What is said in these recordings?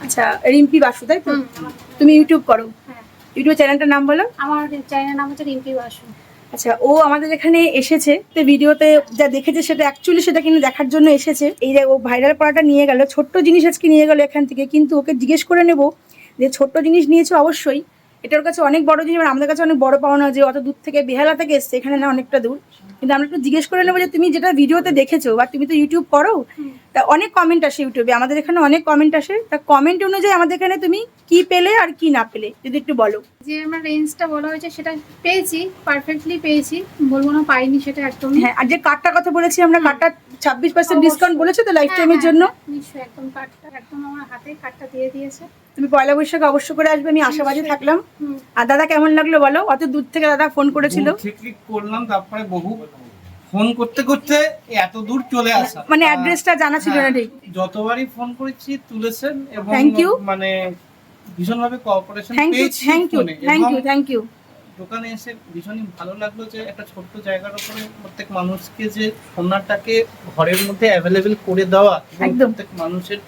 আচ্ছা, রিম্পি বাসু তাই তো? তুমি ইউটিউব করো? ইউটিউব চ্যানেলটার নাম বলো। আমার চ্যানেলের নাম হচ্ছে রিম্পি বাসু। আচ্ছা, ও আমাদের এখানে এসেছে, তো ভিডিওতে যা দেখেছে সেটা অ্যাকচুয়ালি সেটা কিন্তু দেখার জন্য এসেছে। এই যে ও ভাইরাল করাটা নিয়ে গেল, ছোট্ট জিনিস আজকে নিয়ে গেল এখান থেকে, কিন্তু ওকে জিজ্ঞেস করে নেব যে ছোট্ট জিনিস নিয়েছো অবশ্যই, এটার কাছে অনেক বড় জিনিস, মানে আমাদের কাছে অনেক বড় পাওনা যে অত দূর থেকে বেহালা থেকে এসছে, এখানে না অনেকটা দূর। কিন্তু আমরা একটু জিজ্ঞেস করে নেবো যে তুমি যেটা ভিডিওতে দেখেছো, বা তুমি তো ইউটিউব করো, তা অনেক কমেন্ট আসে ইউটিউবে, আমাদের এখানে অনেক কমেন্ট আসে, তা কমেন্ট অনুযায়ী আমাদের এখানে তুমি কি পেলে আর কি না পেলে যদি একটু বলো। যে আমার রেঞ্জটা বলা হয়েছে সেটা পেয়েছি, পারফেক্টলি পেয়েছি, বলবো না পাইনি সেটা একদমই। হ্যাঁ, আর যে কার্ডটার কথা বলেছি আমরা, কার্ডটা 26% ডিসকাউন্ট বলেছো তো লাইফ টাইমের জন্য। নিশ্চয়ই, একদম কার্ডটা একদম আমার হাতে কার্ডটা দিয়ে দিয়েছে। তুমি পয়লা বৈশাখে অবশ্য করে আসবে, আমি আশাবাদী থাকলাম। আর দাদা কেমন লাগলো বলো, অত দূর থেকে দাদা ফোন করেছিল। ঠিক করলাম, তারপরে বহু ফোন করতে করতে এত দূর চলে আসা, মানে অ্যাড্রেসটা জানা ছিল না ঠিক। যতবারই ফোন করেছি তুলেছেন এবং থ্যাংক ইউ, মানে ভীষণভাবে কোঅপারেশন থ্যাংক ইউ, পেয়েছি। Thank you, thank you, thank you. দোকানে এসে ভীষণই ভালো লাগলো যে একটা ছোট্ট জায়গার উপরে প্রত্যেক মানুষকে যে সোনাটাকে ঘরের মধ্যে অ্যাভেলেবেল করে দেওয়া, একদম প্রত্যেক মানুষের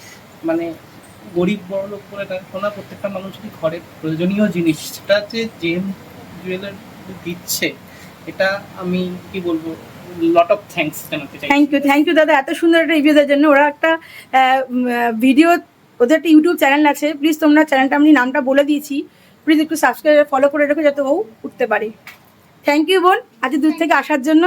মানে গরিব বড় লোক করে সোনা প্রত্যেকটা মানুষেরই ঘরের প্রয়োজনীয় জিনিস, সেটা যে জেম জুয়েলার দিচ্ছে, এটা আমি কি বলবো, লট অফ থ্যাঙ্কস জানাতে চাই। থ্যাংক ইউ, থ্যাংক ইউ দাদা, এত সুন্দর একটা রিভিউ দেওয়ার জন্য। ওরা একটা ভিডিও, ওদের একটা ইউটিউব চ্যানেল আছে, প্লিজ তোমরা চ্যানেলটা, আমি নামটা বলে দিয়েছি, প্লিজ একটু সাবস্ক্রাইব ফলো করে রেখো যাতে ও উঠতে পারে। থ্যাংক ইউ বোন, আজ দূর থেকে আসার জন্য।